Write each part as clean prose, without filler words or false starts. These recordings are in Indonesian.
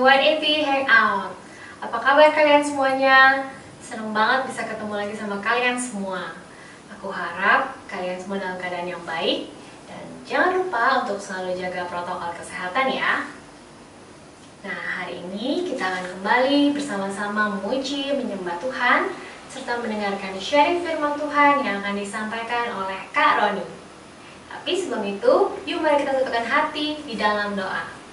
180 Hangout. Apa kabar kalian semuanya? Senang banget bisa ketemu lagi sama kalian semua. Aku harap kalian semua dalam keadaan yang baik. Dan jangan lupa untuk selalu jaga protokol kesehatan ya. Nah, hari ini kita akan kembali bersama-sama memuji, menyembah Tuhan, serta mendengarkan sharing firman Tuhan yang akan disampaikan oleh Kak Roni. Tapi sebelum itu, yuk mari kita satukan hati di dalam doa.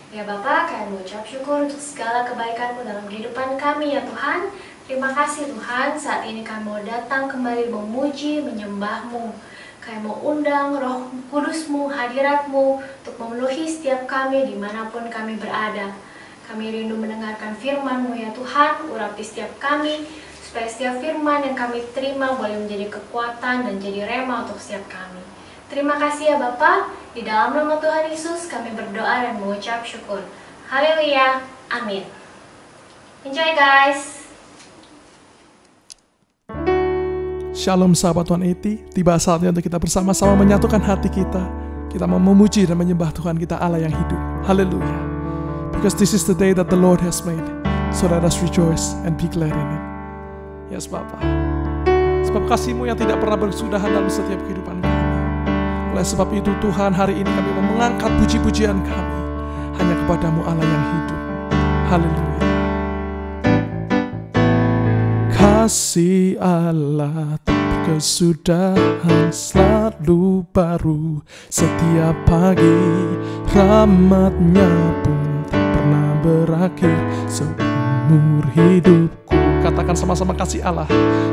Ya Bapa, kami mengucap syukur untuk segala kebaikan-Mu dalam kehidupan kami ya Tuhan. Terima kasih Tuhan, saat ini kami mau datang kembali memuji, menyembah-Mu. Kami mau undang Roh Kudus-Mu, hadirat-Mu untuk memenuhi setiap kami dimanapun kami berada. Kami rindu mendengarkan firman-Mu ya Tuhan, urapi setiap kami, supaya setiap firman yang kami terima boleh menjadi kekuatan dan jadi rema untuk setiap kami. Terima kasih ya Bapa. Di dalam nama Tuhan Yesus kami berdoa dan mengucap syukur. Haleluya. Amin. Enjoy guys. Shalom sahabat 180. Tiba saatnya untuk kita bersama-sama menyatukan hati kita. Kita mau memuji dan menyembah Tuhan kita Allah yang hidup. Haleluya. Because this is the day that the Lord has made. So let us rejoice and be glad in it. Yes Bapa. Sebab kasih-Mu yang tidak pernah berkesudahan dalam setiap kehidupan kami. Oleh sebab itu Tuhan, hari ini kami mau mengangkat puji-pujian kami hanya kepada-Mu Allah yang hidup. Haleluya. Kasih Allah tak berkesudahan, selalu baru setiap pagi. Rahmat-Nya pun tak pernah berakhir seumur hidupku. Katakan sama-sama, kasih Allah.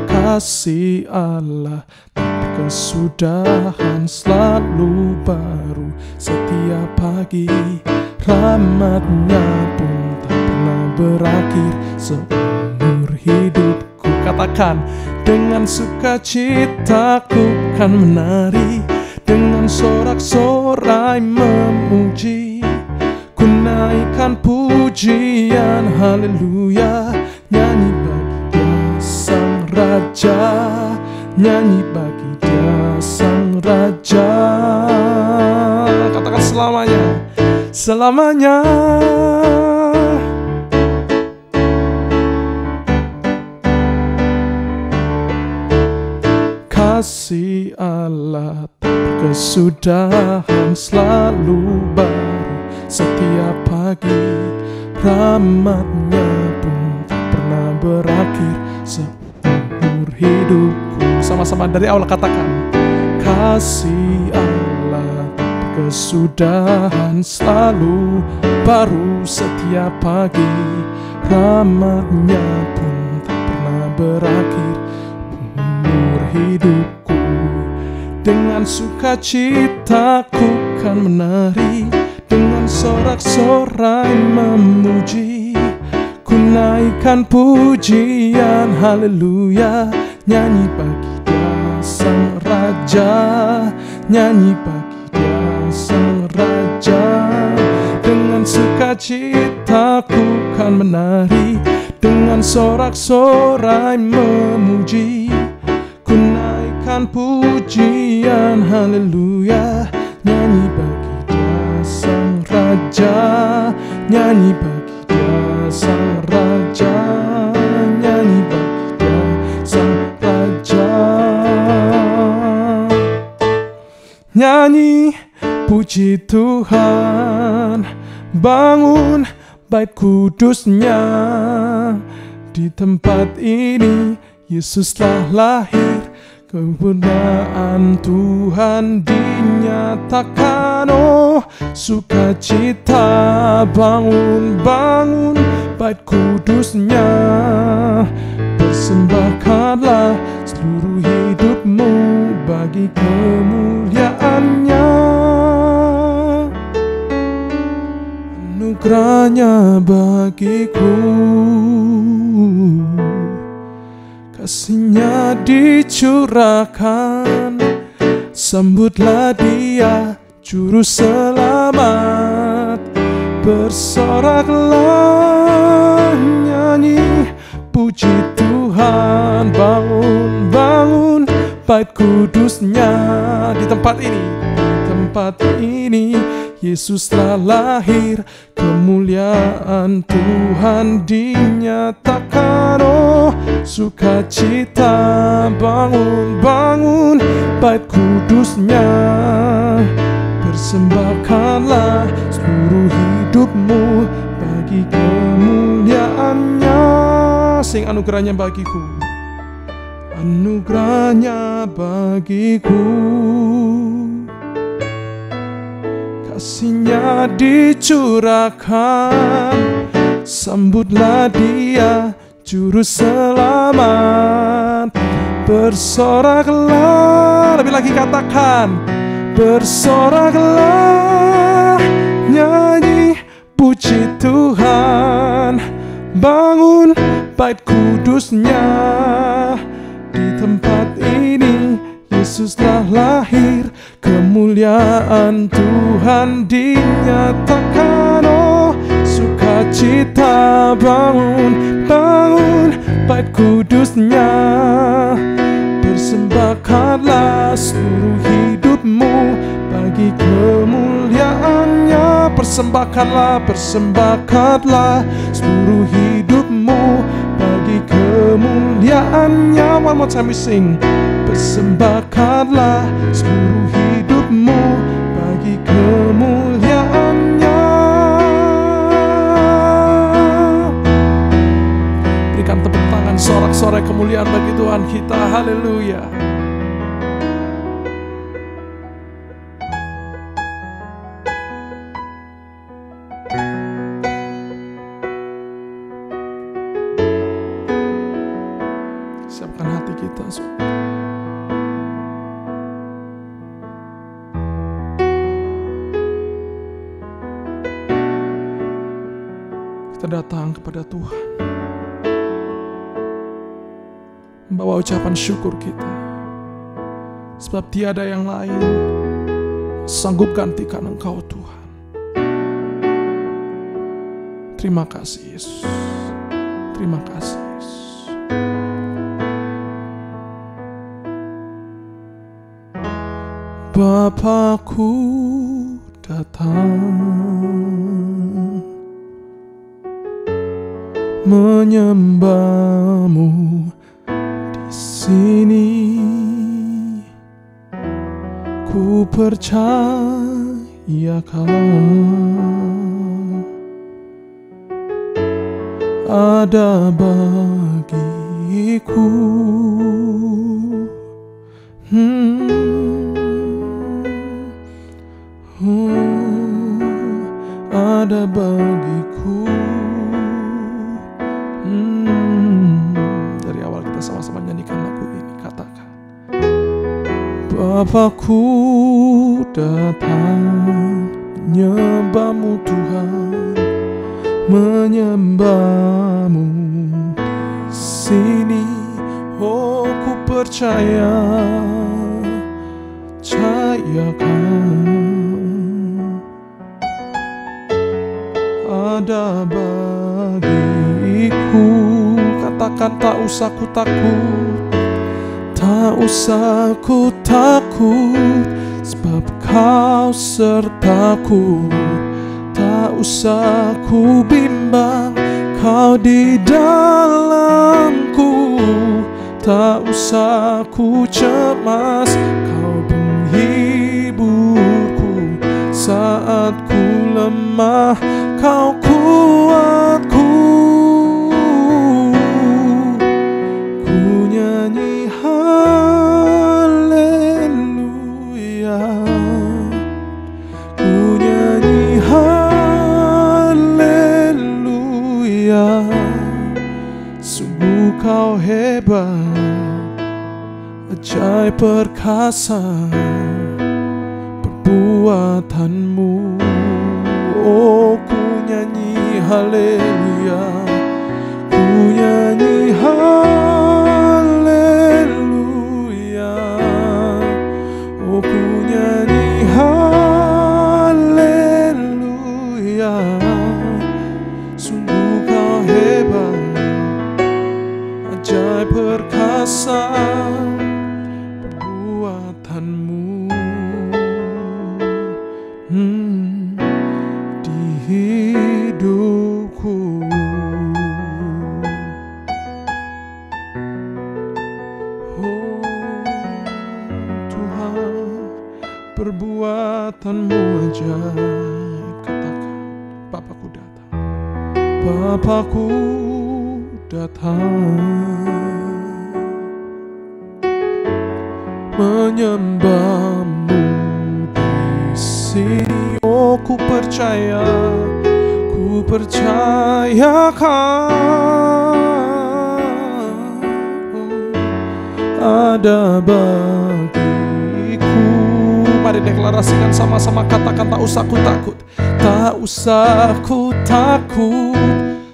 Kasih Allah tak berkesudahan, selalu baru setiap pagi. Rahmat-Nya pun tak pernah berakhir seumur hidupku. Katakan, dengan sukacita ku kan menari, dengan sorak-sorai memuji, ku naikkan pujian haleluya. Nyanyi bagi Dia Sang Raja, nyanyi bagi Dia Sang Raja. Katakan selamanya, selamanya. Kasih Allah tak berkesudahan, selalu baru setiap pagi. Rahmat-Nya pun tak pernah berakhir seumur hidupku. Sama-sama dari awal katakan, kasih Allah tak berkesudahan, selalu baru setiap pagi. Rahmat-Nya pun tak pernah berakhir seumur hidupku. Dengan sukacita ku kan menari, dengan sorak-sorai memuji, ku naikkan pujian haleluya. Nyanyi bagi Dia Sang Raja, nyanyi bagi Dia Sang Raja. Dengan sukacita ku kan menari, dengan sorak-sorai memuji, ku naikkan pujian haleluya. Nyanyi bagi Dia Sang Raja, nyanyi bagi Dia Sang Raja, nyanyi bagi Dia Sang Raja. Nyanyi puji Tuhan, bangun bait kudus-Nya. Di tempat ini Yesus telah lahir, kemuliaan Tuhan dinyatakan. Oh sukacita, bangun, bangun bait kudus-Nya. Persembahkanlah seluruh hidupmu bagi kemuliaan-Nya. Anugerah-Nya bagiku, kasih-Nya dicurahkan. Sambutlah Dia juru selamat, bersoraklah, nyanyi puji Tuhan. Bangun, bangun bait kudus-Nya. Di tempat ini, di tempat ini Yesus telah lahir, kemuliaan Tuhan dinyatakan. Oh, sukacita, bangun, bangun bait kudusnya. Persembahkanlah seluruh hidupmu bagi kemuliaannya. Sing anugerahnya bagiku, anugerahnya bagiku. Kasihnya dicurahkan, sambutlah dia juru selamat. Bersoraklah, lebih lagi katakan, bersoraklah, nyanyi puji Tuhan. Bangun bait kudusnya. Di tempat ini Yesus telah lahir, kemuliaan Tuhan dinyatakan. Oh, sukacita, bangun, bangun bait kudusnya. Persembahkanlah seluruh hidupmu bagi kemuliaannya. Persembahkanlah, persembahkanlah seluruh hidupmu bagi kemuliaannya. One more time we sing. Persembahkanlah seluruh hidupmu bagi kemuliaannya. Berikan tepuk tangan, sorak-sorai kemuliaan bagi Tuhan kita. Haleluya. Siapkan hati kita, kita datang kepada Tuhan, membawa ucapan syukur kita, sebab tiada yang lain sanggup gantikan Engkau Tuhan. Terima kasih Yesus, terima kasih Yesus. Bapakku datang menyembahmu di sini. Ku percayakan ada bagiku. Ada bagiku. Dari awal kita sama-sama nyanyikan lagu ini, katakan, Bapakku datang menyembahmu Tuhan, menyembahmu di sini. Oh, ku percayakan ada bagiku. Katakan, tak usah ku takut, tak usah ku takut, sebab Kau sertaku. Tak usah ku bimbang, Kau di dalamku. Tak usah ku cemas, Kau penghiburku. Saat ku lemah, Kau kuatku. Ku nyanyi haleluya, ku nyanyi haleluya. Sungguh Kau hebat, ajaib perkasa perbuatanmu. Oh, ku nyanyi haleluya, ku nyanyi haleluya. Oh, ku nyanyi haleluya. Sungguh Kau hebat, ajaib perkasa perbuatanmu. hidupku. Oh Tuhan, perbuatanmu ajaib. Katakan, Bapakku datang, Bapakku datang, menyembahmu di sini. Oh ku percayakan ada bagiku. Mari deklarasikan sama-sama, katakan, tak usah ku takut, tak usah ku takut,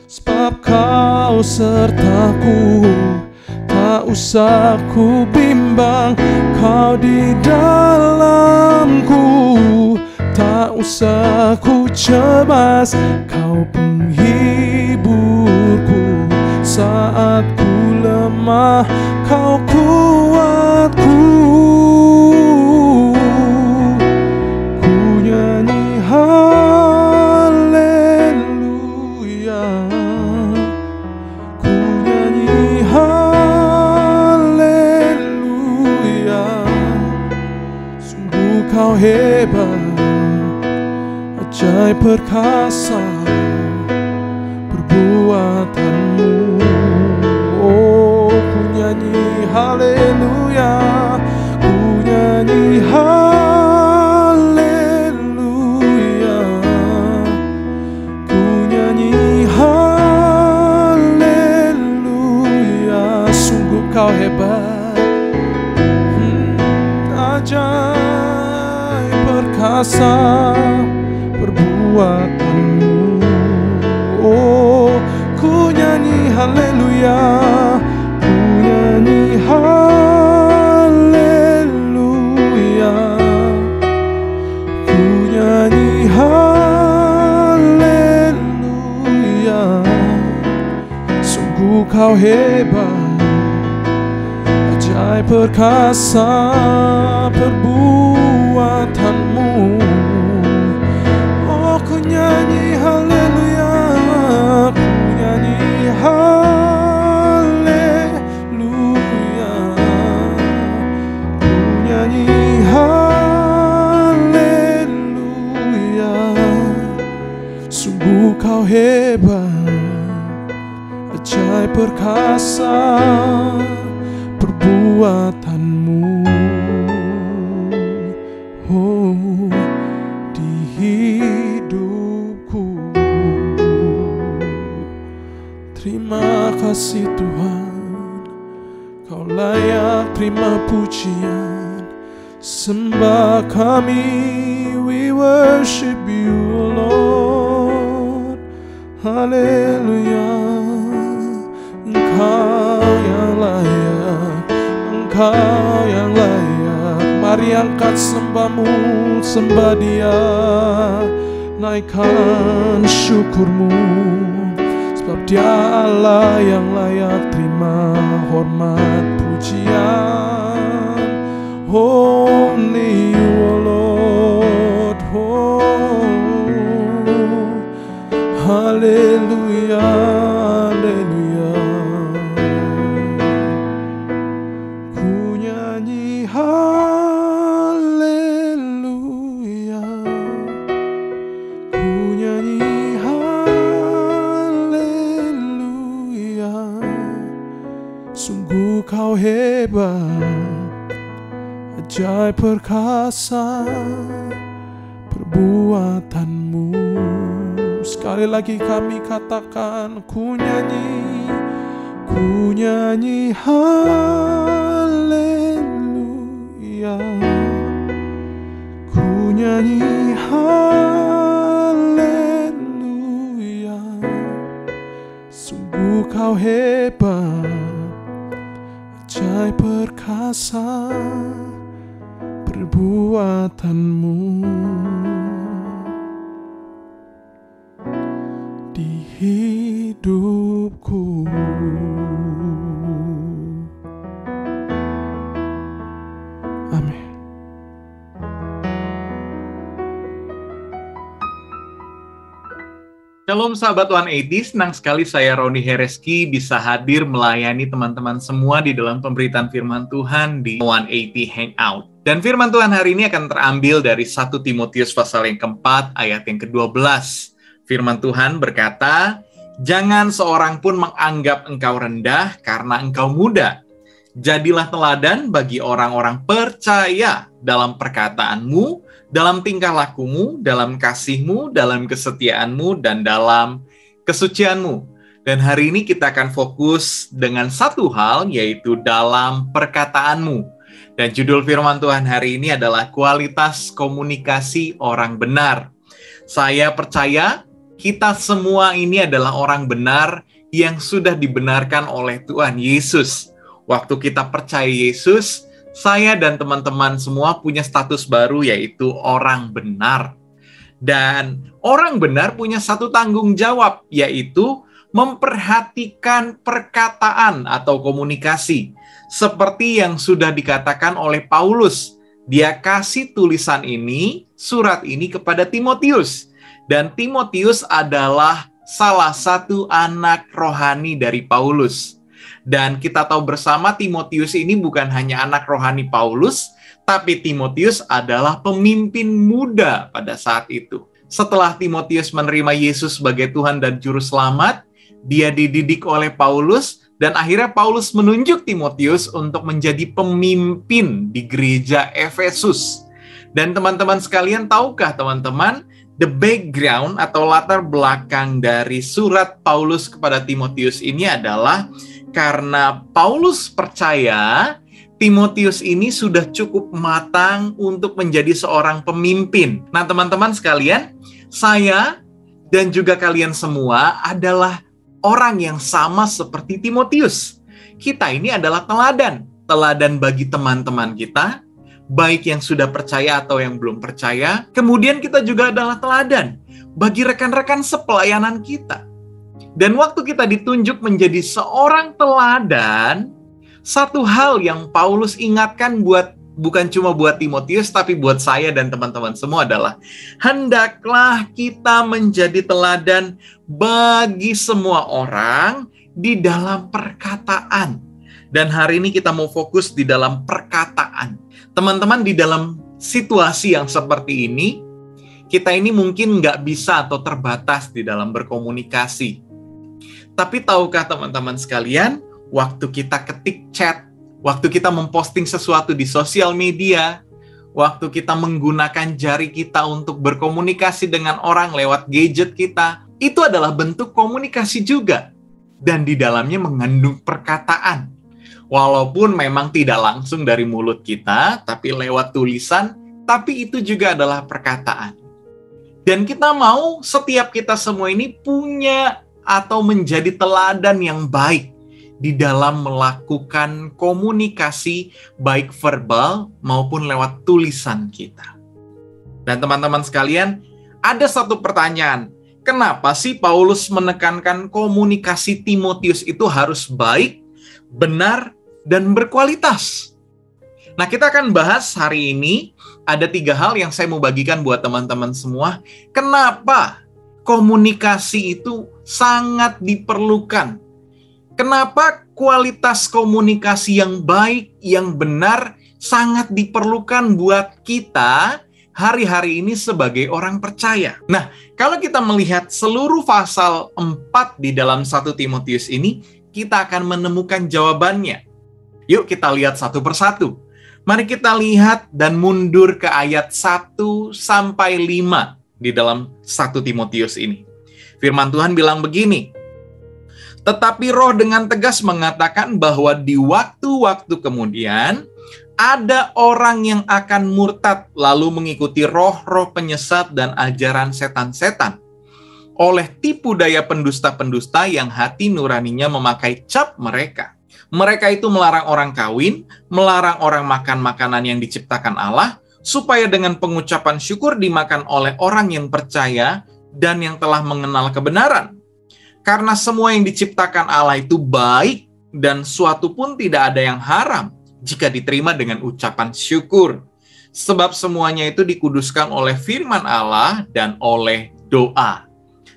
sebab kau sertaku. Tak usah ku bimbang, kau di dalamku. Tak usah ku cemas, kau penghiburku. Saat ku lemah, kau kuatku. Ku nyanyi haleluya, ku nyanyi haleluya. Sungguh kau hebat, ajaib perkasa perbuatanmu. Oh ku nyanyi haleluya, ku nyanyi haleluya, ku nyanyi haleluya. Sungguh kau hebat, ajaib perkasa perbuatanmu. Oh ku nyanyi haleluya, ku nyanyi haleluya, ku nyanyi haleluya. Sungguh kau hebat, ajaib perkasa perbuatanmu. Ku nyanyi haleluya, ku nyanyi haleluya, ku nyanyi haleluya. Sungguh kau hebat, ajaib perkasa perbuatanmu. Oh di hidupku. Terima kasih Tuhan, kau layak terima pujian, sembah kami, we worship you Lord. Haleluya, Engkau yang layak, Engkau yang layak. Mari angkat sembahmu, sembah Dia, naikkan syukurmu, sebab Dia Allah yang layak terima hormat pujian. Only you, O Lord. Oh, haleluya, haleluya. Ku nyanyi haleluya, ku nyanyi haleluya. Sungguh kau hebat, ajaib perkasa perbuatanmu. Sekali lagi kami katakan, ku nyanyi haleluya, ku nyanyi haleluya. Sungguh kau hebat, ajaib perkasa perbuatanmu. Di hidupku. Amin. Shalom sahabat 180, senang sekali saya Roni Hereski bisa hadir melayani teman-teman semua di dalam pemberitaan firman Tuhan di 180 Hangout. Dan firman Tuhan hari ini akan terambil dari 1 Timotius pasal yang keempat ayat yang ke-12. Firman Tuhan berkata, "Jangan seorang pun menganggap engkau rendah karena engkau muda. Jadilah teladan bagi orang-orang percaya dalam perkataanmu, dalam tingkah lakumu, dalam kasihmu, dalam kesetiaanmu, dan dalam kesucianmu." Dan hari ini kita akan fokus dengan satu hal, yaitu dalam perkataanmu. Dan judul firman Tuhan hari ini adalah kualitas komunikasi orang benar. Saya percaya kita semua ini adalah orang benar yang sudah dibenarkan oleh Tuhan Yesus. Waktu kita percaya Yesus, saya dan teman-teman semua punya status baru, yaitu orang benar. Dan orang benar punya satu tanggung jawab, yaitu memperhatikan perkataan atau komunikasi. Seperti yang sudah dikatakan oleh Paulus, dia kasih tulisan ini, surat ini kepada Timotius. Dan Timotius adalah salah satu anak rohani dari Paulus. Dan kita tahu bersama Timotius ini bukan hanya anak rohani Paulus, tapi Timotius adalah pemimpin muda pada saat itu. Setelah Timotius menerima Yesus sebagai Tuhan dan Juru Selamat, dia dididik oleh Paulus, dan akhirnya Paulus menunjuk Timotius untuk menjadi pemimpin di gereja Efesus. Dan teman-teman sekalian, tahukah teman-teman, the background atau latar belakang dari surat Paulus kepada Timotius ini adalah karena Paulus percaya Timotius ini sudah cukup matang untuk menjadi seorang pemimpin. Nah, teman-teman sekalian, saya dan juga kalian semua adalah orang yang sama seperti Timotius. Kita ini adalah teladan bagi teman-teman kita, baik yang sudah percaya atau yang belum percaya. Kemudian kita juga adalah teladan bagi rekan-rekan sepelayanan kita. Dan waktu kita ditunjuk menjadi seorang teladan, satu hal yang Paulus ingatkan bukan cuma buat Timotius, tapi buat saya dan teman-teman semua adalah, hendaklah kita menjadi teladan bagi semua orang di dalam perkataan. Dan hari ini kita mau fokus di dalam perkataan. Teman-teman, di dalam situasi yang seperti ini, kita ini mungkin nggak bisa atau terbatas di dalam berkomunikasi. Tapi tahukah teman-teman sekalian, waktu kita ketik chat, waktu kita memposting sesuatu di sosial media, waktu kita menggunakan jari kita untuk berkomunikasi dengan orang lewat gadget kita, itu adalah bentuk komunikasi juga. Dan di dalamnya mengandung perkataan. Walaupun memang tidak langsung dari mulut kita, tapi lewat tulisan, tapi itu juga adalah perkataan. Dan kita mau setiap kita semua ini punya atau menjadi teladan yang baik di dalam melakukan komunikasi baik verbal maupun lewat tulisan kita. Dan teman-teman sekalian, ada satu pertanyaan. Kenapa sih Paulus menekankan komunikasi Timotius itu harus baik, benar, dan berkualitas? Nah, kita akan bahas hari ini ada 3 hal yang saya mau bagikan buat teman-teman semua. Kenapa komunikasi itu sangat diperlukan? Kenapa kualitas komunikasi yang baik, yang benar, sangat diperlukan buat kita hari-hari ini sebagai orang percaya? Nah, kalau kita melihat seluruh pasal 4 di dalam 1 Timotius ini, kita akan menemukan jawabannya. Yuk kita lihat satu persatu. Mari kita lihat dan mundur ke ayat 1 sampai 5 di dalam 1 Timotius ini. Firman Tuhan bilang begini, "Tetapi Roh dengan tegas mengatakan bahwa di waktu-waktu kemudian ada orang yang akan murtad lalu mengikuti roh-roh penyesat dan ajaran setan-setan oleh tipu daya pendusta-pendusta yang hati nuraninya memakai cap mereka. Mereka itu melarang orang kawin, melarang orang makan makanan yang diciptakan Allah, supaya dengan pengucapan syukur dimakan oleh orang yang percaya dan yang telah mengenal kebenaran. Karena semua yang diciptakan Allah itu baik, dan suatu pun tidak ada yang haram jika diterima dengan ucapan syukur. Sebab semuanya itu dikuduskan oleh firman Allah dan oleh doa."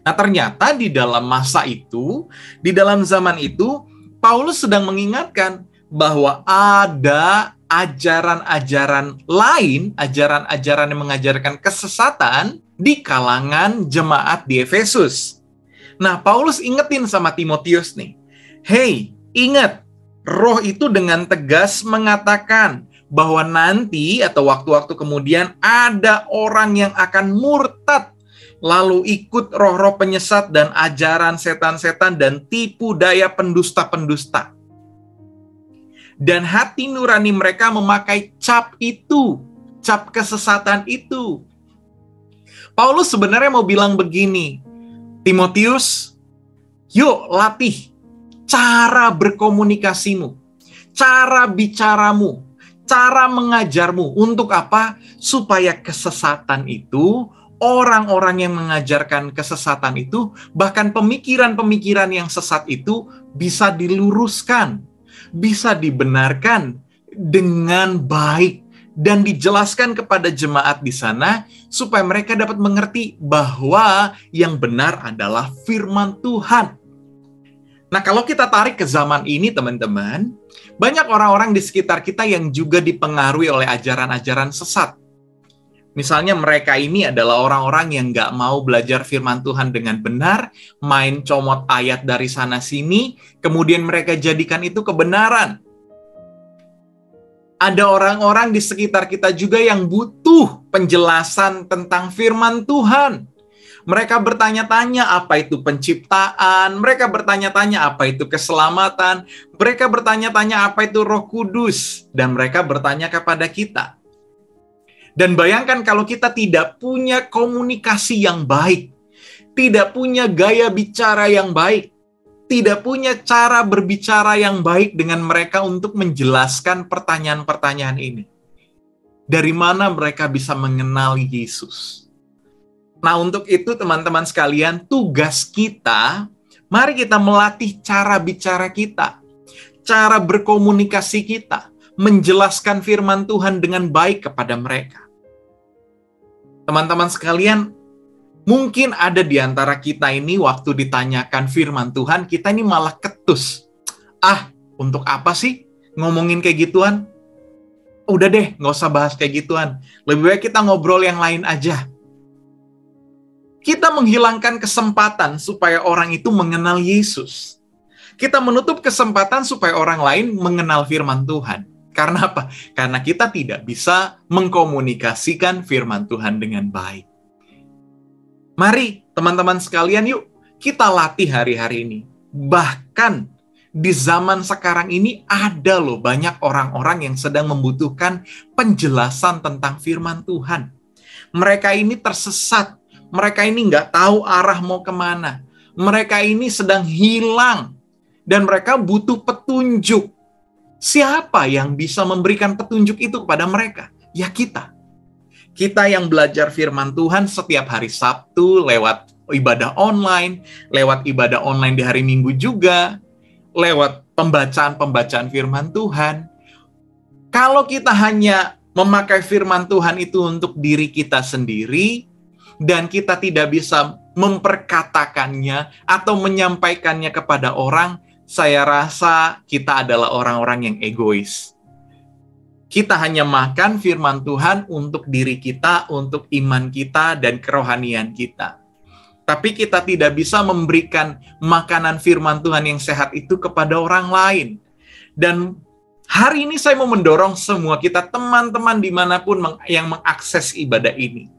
Nah, ternyata di dalam masa itu, di dalam zaman itu, Paulus sedang mengingatkan bahwa ada ajaran-ajaran lain, ajaran-ajaran yang mengajarkan kesesatan di kalangan jemaat di Efesus. Nah, Paulus ingetin sama Timotius nih, hey, ingat, Roh itu dengan tegas mengatakan bahwa nanti atau waktu-waktu kemudian ada orang yang akan murtad, lalu ikut roh-roh penyesat dan ajaran setan-setan dan tipu daya pendusta-pendusta. Dan hati nurani mereka memakai cap itu, cap kesesatan itu. Paulus sebenarnya mau bilang begini, Timotius, yuk latih cara berkomunikasimu, cara bicaramu, cara mengajarmu. Untuk apa? Supaya kesesatan itu, orang-orang yang mengajarkan kesesatan itu, bahkan pemikiran-pemikiran yang sesat itu bisa diluruskan, bisa dibenarkan dengan baik, dan dijelaskan kepada jemaat di sana supaya mereka dapat mengerti bahwa yang benar adalah firman Tuhan. Nah, kalau kita tarik ke zaman ini, teman-teman, banyak orang-orang di sekitar kita yang juga dipengaruhi oleh ajaran-ajaran sesat. Misalnya mereka ini adalah orang-orang yang nggak mau belajar firman Tuhan dengan benar, main comot ayat dari sana-sini, kemudian mereka jadikan itu kebenaran. Ada orang-orang di sekitar kita juga yang butuh penjelasan tentang firman Tuhan. Mereka bertanya-tanya apa itu penciptaan, mereka bertanya-tanya apa itu keselamatan, mereka bertanya-tanya apa itu Roh Kudus, dan mereka bertanya kepada kita. Dan bayangkan kalau kita tidak punya komunikasi yang baik, tidak punya gaya bicara yang baik, tidak punya cara berbicara yang baik dengan mereka untuk menjelaskan pertanyaan-pertanyaan ini. Dari mana mereka bisa mengenal Yesus? Nah, untuk itu teman-teman sekalian, tugas kita, mari kita melatih cara bicara kita, cara berkomunikasi kita, menjelaskan firman Tuhan dengan baik kepada mereka. Teman-teman sekalian, mungkin ada di antara kita ini waktu ditanyakan firman Tuhan, kita ini malah ketus. Untuk apa sih ngomongin kayak gituan? Udah deh, nggak usah bahas kayak gituan. Lebih baik kita ngobrol yang lain aja. Kita menghilangkan kesempatan supaya orang itu mengenal Yesus. Kita menutup kesempatan supaya orang lain mengenal firman Tuhan. Karena apa? Karena kita tidak bisa mengkomunikasikan firman Tuhan dengan baik. Mari teman-teman sekalian, yuk kita latih hari-hari ini. Bahkan di zaman sekarang ini ada loh banyak orang-orang yang sedang membutuhkan penjelasan tentang firman Tuhan. Mereka ini tersesat. Mereka ini nggak tahu arah mau kemana. Mereka ini sedang hilang. Dan mereka butuh petunjuk. Siapa yang bisa memberikan petunjuk itu kepada mereka? Ya kita. Kita yang belajar firman Tuhan setiap hari Sabtu lewat ibadah online di hari Minggu juga, lewat pembacaan-pembacaan firman Tuhan. Kalau kita hanya memakai firman Tuhan itu untuk diri kita sendiri, dan kita tidak bisa memperkatakannya atau menyampaikannya kepada orang, saya rasa kita adalah orang-orang yang egois. Kita hanya makan firman Tuhan untuk diri kita, untuk iman kita, dan kerohanian kita. Tapi kita tidak bisa memberikan makanan firman Tuhan yang sehat itu kepada orang lain. Dan hari ini saya mau mendorong semua kita, teman-teman dimanapun yang mengakses ibadah ini.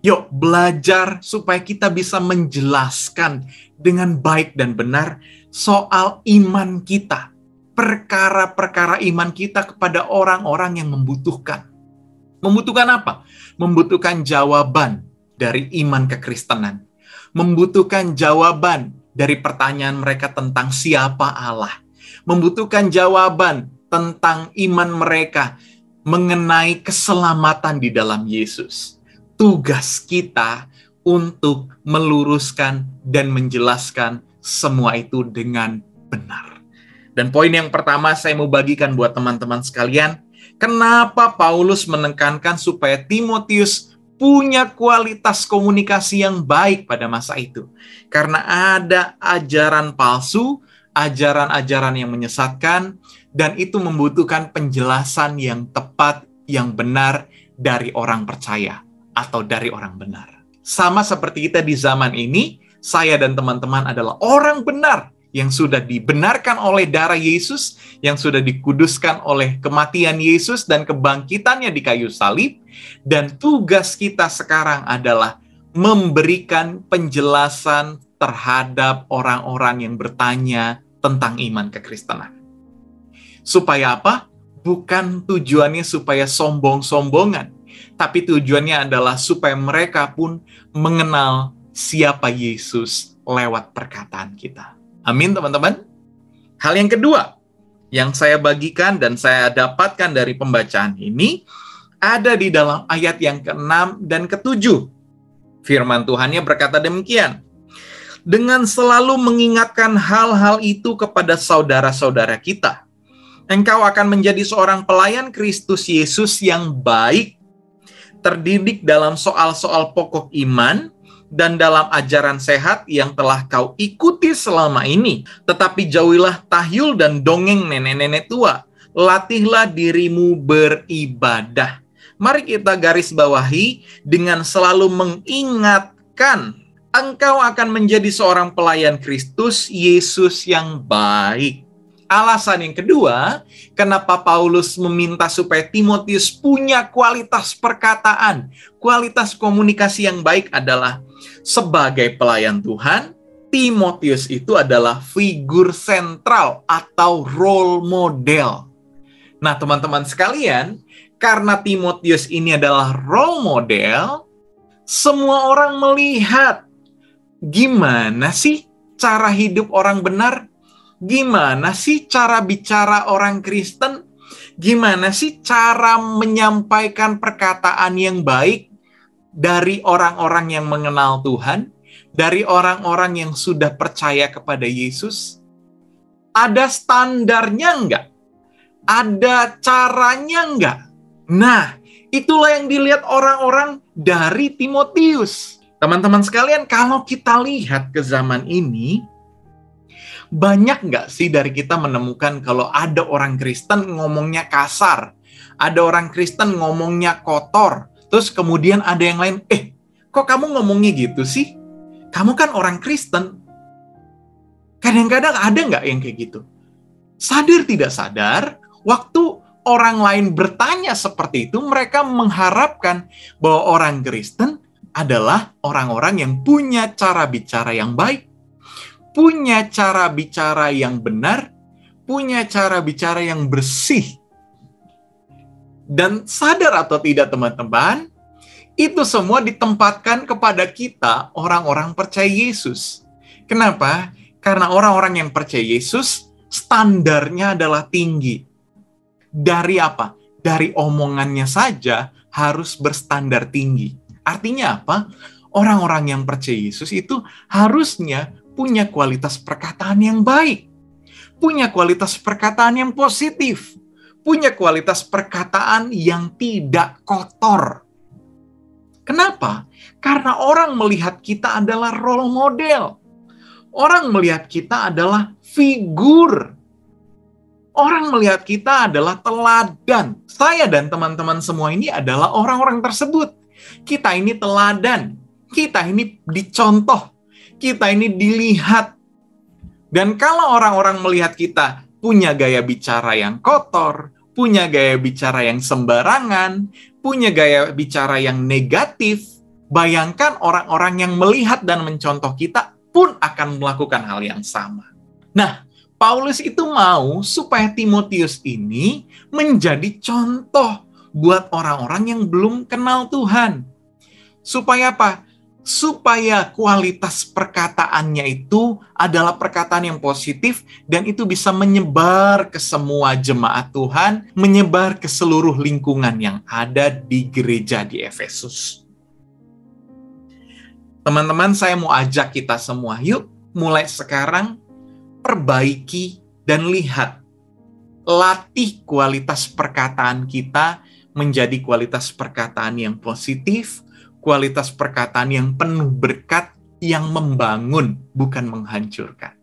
Yuk belajar supaya kita bisa menjelaskan dengan baik dan benar soal iman kita. Perkara-perkara iman kita kepada orang-orang yang membutuhkan. Membutuhkan apa? Membutuhkan jawaban dari iman kekristenan. Membutuhkan jawaban dari pertanyaan mereka tentang siapa Allah. Membutuhkan jawaban tentang iman mereka mengenai keselamatan di dalam Yesus. Tugas kita untuk meluruskan dan menjelaskan semua itu dengan benar. Dan poin yang pertama saya mau bagikan buat teman-teman sekalian, kenapa Paulus menekankan supaya Timotius punya kualitas komunikasi yang baik pada masa itu. Karena ada ajaran palsu, ajaran-ajaran yang menyesatkan, dan itu membutuhkan penjelasan yang tepat, yang benar dari orang percaya atau dari orang benar. Sama seperti kita di zaman ini, saya dan teman-teman adalah orang benar yang sudah dibenarkan oleh darah Yesus, yang sudah dikuduskan oleh kematian Yesus dan kebangkitannya di kayu salib, dan tugas kita sekarang adalah memberikan penjelasan terhadap orang-orang yang bertanya tentang iman kekristenan. Supaya apa? Bukan tujuannya supaya sombong-sombongan, tapi tujuannya adalah supaya mereka pun mengenal siapa Yesus lewat perkataan kita. Amin, teman-teman. Hal yang kedua yang saya bagikan dan saya dapatkan dari pembacaan ini ada di dalam ayat yang ke-6 dan ke-7. Firman Tuhannya berkata demikian. Dengan selalu mengingatkan hal-hal itu kepada saudara-saudara kita, engkau akan menjadi seorang pelayan Kristus Yesus yang baik, terdidik dalam soal-soal pokok iman, dan dalam ajaran sehat yang telah kau ikuti selama ini. Tetapi jauhilah tahyul dan dongeng nenek-nenek tua. Latihlah dirimu beribadah. Mari kita garis bawahi dengan selalu mengingatkan engkau akan menjadi seorang pelayan Kristus Yesus yang baik. Alasan yang kedua, kenapa Paulus meminta supaya Timotius punya kualitas perkataan, kualitas komunikasi yang baik adalah sebagai pelayan Tuhan, Timotius itu adalah figur sentral atau role model. Nah, teman-teman sekalian, karena Timotius ini adalah role model, semua orang melihat gimana sih cara hidup orang benar. Gimana sih cara bicara orang Kristen? Gimana sih cara menyampaikan perkataan yang baik dari orang-orang yang mengenal Tuhan? Dari orang-orang yang sudah percaya kepada Yesus? Ada standarnya enggak? Ada caranya enggak? Nah, itulah yang dilihat orang-orang dari Timotius. Teman-teman sekalian, kalau kita lihat ke zaman ini, banyak nggak sih dari kita menemukan kalau ada orang Kristen ngomongnya kasar, ada orang Kristen ngomongnya kotor, terus kemudian ada yang lain, kok kamu ngomongnya gitu sih? Kamu kan orang Kristen. Kadang-kadang ada nggak yang kayak gitu? Sadar tidak sadar, waktu orang lain bertanya seperti itu, mereka mengharapkan bahwa orang Kristen adalah orang-orang yang punya cara bicara yang baik, punya cara bicara yang benar, punya cara bicara yang bersih. Dan sadar atau tidak teman-teman, itu semua ditempatkan kepada kita orang-orang percaya Yesus. Kenapa? Karena orang-orang yang percaya Yesus, standarnya adalah tinggi. Dari apa? Dari omongannya saja harus berstandar tinggi. Artinya apa? Orang-orang yang percaya Yesus itu harusnya punya kualitas perkataan yang baik, punya kualitas perkataan yang positif, punya kualitas perkataan yang tidak kotor. Kenapa? Karena orang melihat kita adalah role model. Orang melihat kita adalah figur. Orang melihat kita adalah teladan. Saya dan teman-teman semua ini adalah orang-orang tersebut. Kita ini teladan. Kita ini dicontoh. Kita ini dilihat. Dan kalau orang-orang melihat kita punya gaya bicara yang kotor, punya gaya bicara yang sembarangan, punya gaya bicara yang negatif, bayangkan orang-orang yang melihat dan mencontoh kita pun akan melakukan hal yang sama. Nah, Paulus itu mau supaya Timotius ini menjadi contoh buat orang-orang yang belum kenal Tuhan. Supaya apa? Supaya kualitas perkataannya itu adalah perkataan yang positif dan itu bisa menyebar ke semua jemaat Tuhan, menyebar ke seluruh lingkungan yang ada di gereja di Efesus. Teman-teman, saya mau ajak kita semua, yuk mulai sekarang perbaiki dan lihat, latih kualitas perkataan kita menjadi kualitas perkataan yang positif, kualitas perkataan yang penuh berkat, yang membangun, bukan menghancurkan.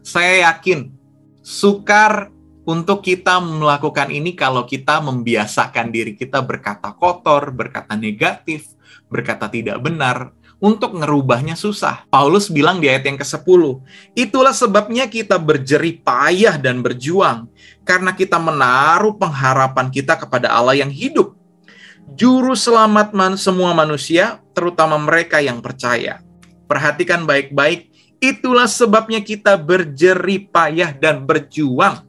Saya yakin, sukar untuk kita melakukan ini kalau kita membiasakan diri kita berkata kotor, berkata negatif, berkata tidak benar. Untuk ngerubahnya susah. Paulus bilang di ayat yang ke-10, itulah sebabnya kita berjerih payah dan berjuang, karena kita menaruh pengharapan kita kepada Allah yang hidup, Juru selamat semua manusia, terutama mereka yang percaya. Perhatikan baik-baik, itulah sebabnya kita berjerih payah dan berjuang.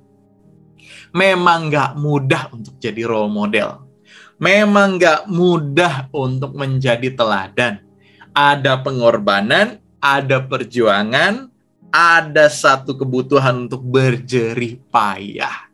Memang gak mudah untuk jadi role model. Memang gak mudah untuk menjadi teladan. Ada pengorbanan, ada perjuangan, ada satu kebutuhan untuk berjerih payah.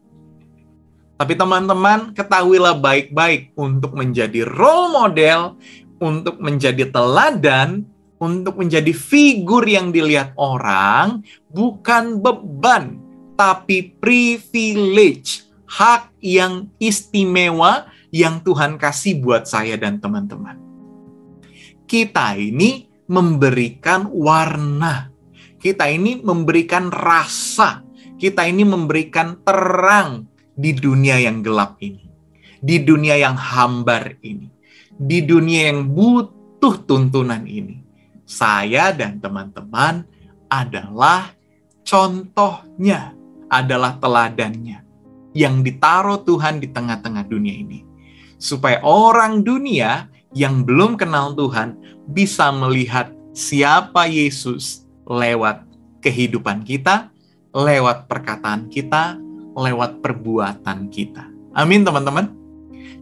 Tapi teman-teman, ketahuilah baik-baik, untuk menjadi role model, untuk menjadi teladan, untuk menjadi figur yang dilihat orang, bukan beban, tapi privilege, hak yang istimewa yang Tuhan kasih buat saya dan teman-teman. Kita ini memberikan warna, kita ini memberikan rasa, kita ini memberikan terang di dunia yang gelap ini, di dunia yang hambar ini, di dunia yang butuh tuntunan ini. Saya dan teman-teman adalah contohnya, adalah teladannya, yang ditaruh Tuhan di tengah-tengah dunia ini. Supaya orang dunia yang belum kenal Tuhan bisa melihat siapa Yesus lewat kehidupan kita, lewat perkataan kita, lewat perbuatan kita. Amin, teman-teman.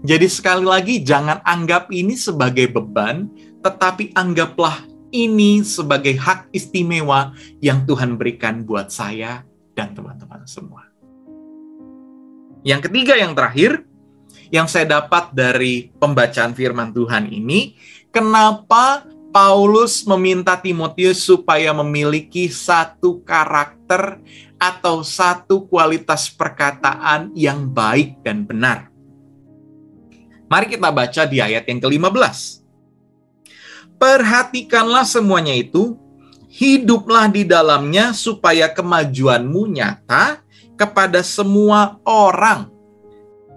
Jadi sekali lagi, jangan anggap ini sebagai beban, tetapi anggaplah ini sebagai hak istimewa yang Tuhan berikan buat saya dan teman-teman semua. Yang ketiga, yang terakhir, yang saya dapat dari pembacaan firman Tuhan ini, kenapa Paulus meminta Timotius supaya memiliki satu karakter atau satu kualitas perkataan yang baik dan benar. Mari kita baca di ayat yang ke-15. Perhatikanlah semuanya itu, hiduplah di dalamnya supaya kemajuanmu nyata kepada semua orang.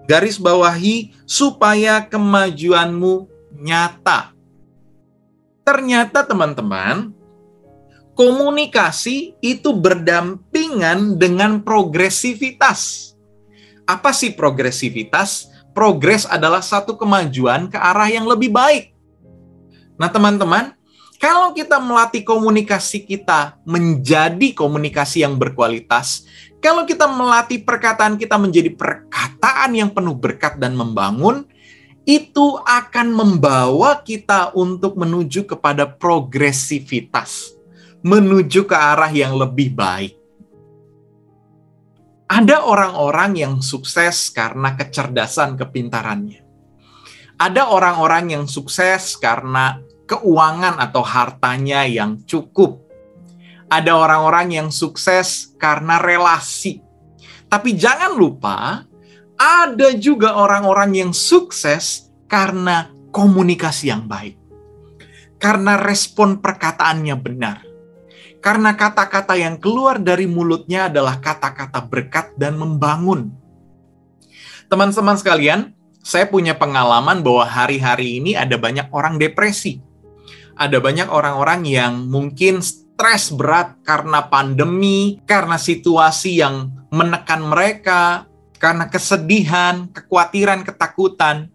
Garis bawahi, supaya kemajuanmu nyata. Ternyata teman-teman, komunikasi itu berdampingan dengan progresivitas. Apa sih progresivitas? Progres adalah satu kemajuan ke arah yang lebih baik. Nah teman-teman, kalau kita melatih komunikasi kita menjadi komunikasi yang berkualitas, kalau kita melatih perkataan kita menjadi perkataan yang penuh berkat dan membangun, itu akan membawa kita untuk menuju kepada progresivitas, menuju ke arah yang lebih baik. Ada orang-orang yang sukses karena kecerdasan kepintarannya. Ada orang-orang yang sukses karena keuangan atau hartanya yang cukup. Ada orang-orang yang sukses karena relasi. Tapi jangan lupa, ada juga orang-orang yang sukses karena komunikasi yang baik. Karena respon perkataannya benar. Karena kata-kata yang keluar dari mulutnya adalah kata-kata berkat dan membangun. Teman-teman sekalian, saya punya pengalaman bahwa hari-hari ini ada banyak orang depresi. Ada banyak orang-orang yang mungkin stres berat karena pandemi, karena situasi yang menekan mereka, karena kesedihan, kekhawatiran, ketakutan.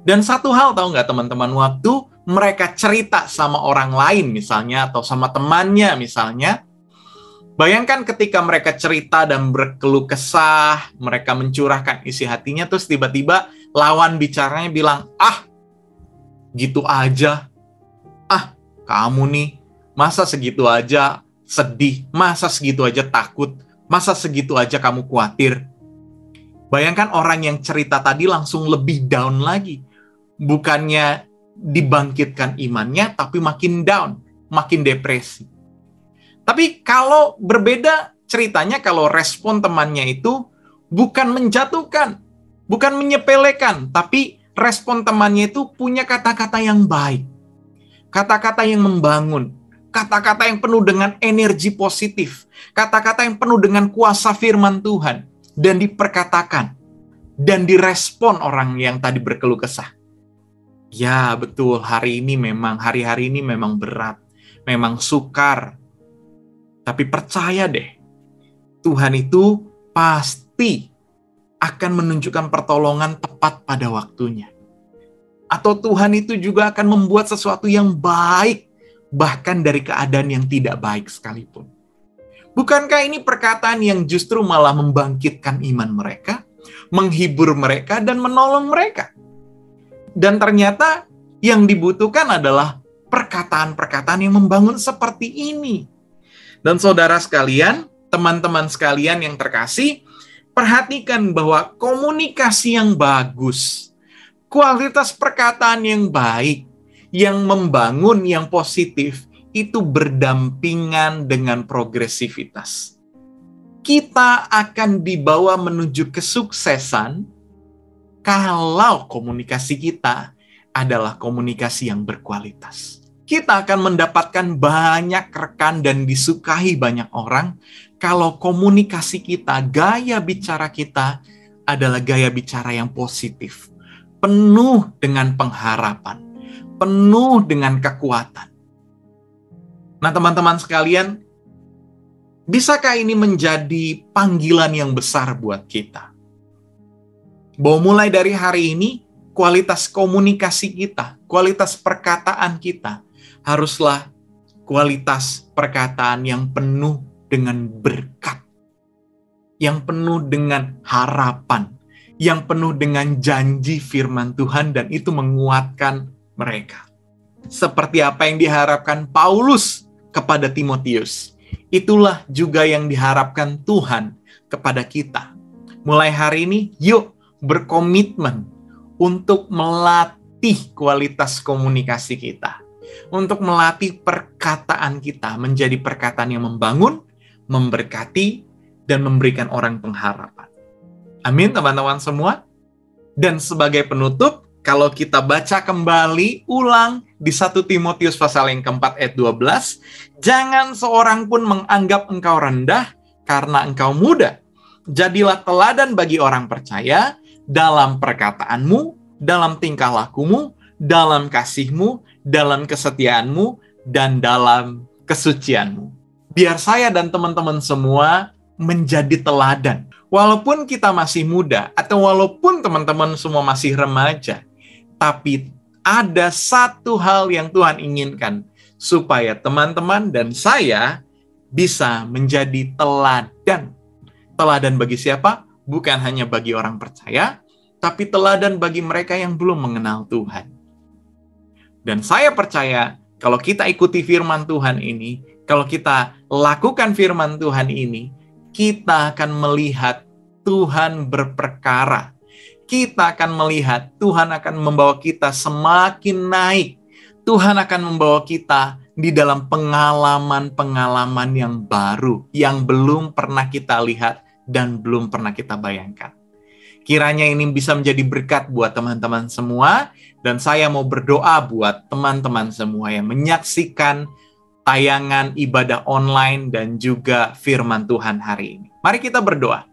Dan satu hal tahu nggak teman-teman, waktu mereka cerita sama orang lain misalnya, atau sama temannya misalnya, bayangkan ketika mereka cerita dan berkeluh kesah, mereka mencurahkan isi hatinya, terus tiba-tiba lawan bicaranya bilang, gitu aja. Kamu nih, masa segitu aja sedih, masa segitu aja takut, masa segitu aja kamu khawatir. Bayangkan orang yang cerita tadi langsung lebih down lagi. Bukannya dibangkitkan imannya, tapi makin down, makin depresi. Tapi kalau berbeda ceritanya, kalau respon temannya itu bukan menjatuhkan, bukan menyepelekan, tapi respon temannya itu punya kata-kata yang baik, kata-kata yang membangun, kata-kata yang penuh dengan energi positif, kata-kata yang penuh dengan kuasa firman Tuhan, dan diperkatakan, dan direspon orang yang tadi berkeluh kesah. Ya betul, hari ini memang berat, memang sukar. Tapi percaya deh, Tuhan itu pasti akan menunjukkan pertolongan tepat pada waktunya. Atau Tuhan itu juga akan membuat sesuatu yang baik, bahkan dari keadaan yang tidak baik sekalipun. Bukankah ini perkataan yang justru malah membangkitkan iman mereka, menghibur mereka, dan menolong mereka? Dan ternyata yang dibutuhkan adalah perkataan-perkataan yang membangun seperti ini. Dan saudara sekalian, teman-teman sekalian yang terkasih, perhatikan bahwa komunikasi yang bagus, kualitas perkataan yang baik, yang membangun, yang positif, itu berdampingan dengan progresivitas. Kita akan dibawa menuju kesuksesan kalau komunikasi kita adalah komunikasi yang berkualitas. Kita akan mendapatkan banyak rekan dan disukai banyak orang kalau komunikasi kita, gaya bicara kita adalah gaya bicara yang positif, penuh dengan pengharapan, penuh dengan kekuatan. Nah, teman-teman sekalian, bisakah ini menjadi panggilan yang besar buat kita? Bahwa mulai dari hari ini, kualitas komunikasi kita, kualitas perkataan kita, haruslah kualitas perkataan yang penuh dengan berkat, yang penuh dengan harapan, yang penuh dengan janji firman Tuhan, dan itu menguatkan mereka. Seperti apa yang diharapkan Paulus kepada Timotius, itulah juga yang diharapkan Tuhan kepada kita. Mulai hari ini, yuk berkomitmen untuk melatih kualitas komunikasi kita, untuk melatih perkataan kita menjadi perkataan yang membangun, memberkati, dan memberikan orang pengharapan. Amin, teman-teman semua. Dan sebagai penutup, kalau kita baca kembali ulang di 1 Timotius pasal yang keempat ayat 12, jangan seorang pun menganggap engkau rendah karena engkau muda. Jadilah teladan bagi orang percaya dalam perkataanmu, dalam tingkah lakumu, dalam kasihmu, dalam kesetiaanmu, dan dalam kesucianmu. Biar saya dan teman-teman semua menjadi teladan. Walaupun kita masih muda, atau walaupun teman-teman semua masih remaja, tapi ada satu hal yang Tuhan inginkan, supaya teman-teman dan saya bisa menjadi teladan. Teladan bagi siapa? Bukan hanya bagi orang percaya, tapi teladan bagi mereka yang belum mengenal Tuhan. Dan saya percaya, kalau kita ikuti firman Tuhan ini, kalau kita lakukan firman Tuhan ini, kita akan melihat Tuhan berperkara. Kita akan melihat Tuhan akan membawa kita semakin naik. Tuhan akan membawa kita di dalam pengalaman-pengalaman yang baru, yang belum pernah kita lihat dan belum pernah kita bayangkan. Kiranya ini bisa menjadi berkat buat teman-teman semua, dan saya mau berdoa buat teman-teman semua yang menyaksikan tayangan ibadah online dan juga firman Tuhan hari ini. Mari kita berdoa.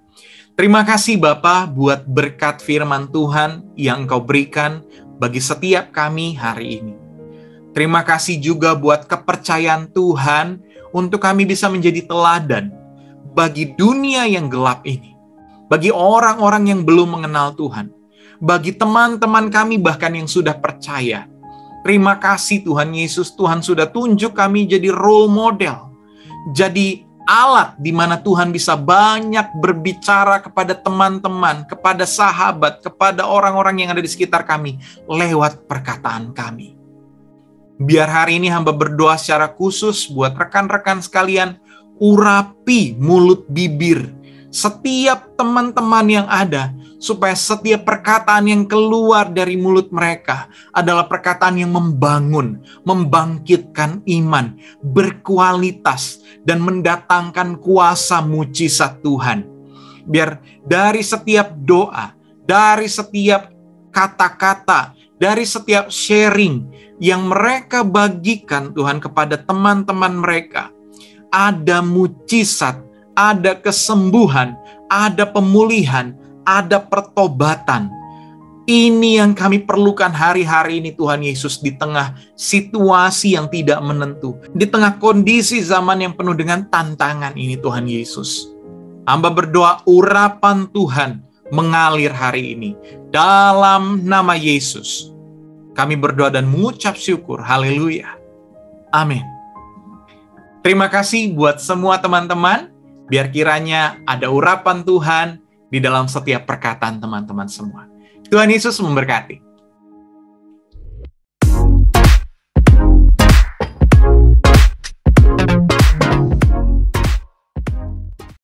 Terima kasih Bapa buat berkat firman Tuhan yang Engkau berikan bagi setiap kami hari ini. Terima kasih juga buat kepercayaan Tuhan untuk kami bisa menjadi teladan bagi dunia yang gelap ini, bagi orang-orang yang belum mengenal Tuhan, bagi teman-teman kami bahkan yang sudah percaya. Terima kasih Tuhan Yesus, Tuhan sudah tunjuk kami jadi role model, jadi alat di mana Tuhan bisa banyak berbicara kepada teman-teman, kepada sahabat, kepada orang-orang yang ada di sekitar kami lewat perkataan kami. Biar hari ini hamba berdoa secara khusus buat rekan-rekan sekalian, urapi mulut bibir setiap teman-teman yang ada, supaya setiap perkataan yang keluar dari mulut mereka adalah perkataan yang membangun, membangkitkan iman, berkualitas, dan mendatangkan kuasa mujizat Tuhan. Biar dari setiap doa, dari setiap kata-kata, dari setiap sharing yang mereka bagikan Tuhan kepada teman-teman mereka, ada mujizat, ada kesembuhan, ada pemulihan, ada pertobatan. Ini yang kami perlukan hari-hari ini Tuhan Yesus, di tengah situasi yang tidak menentu, di tengah kondisi zaman yang penuh dengan tantangan ini Tuhan Yesus. Hamba berdoa urapan Tuhan mengalir hari ini. Dalam nama Yesus, kami berdoa dan mengucap syukur. Haleluya. Amin. Terima kasih buat semua teman-teman. Biar kiranya ada urapan Tuhan di dalam setiap perkataan teman-teman semua. Tuhan Yesus memberkati.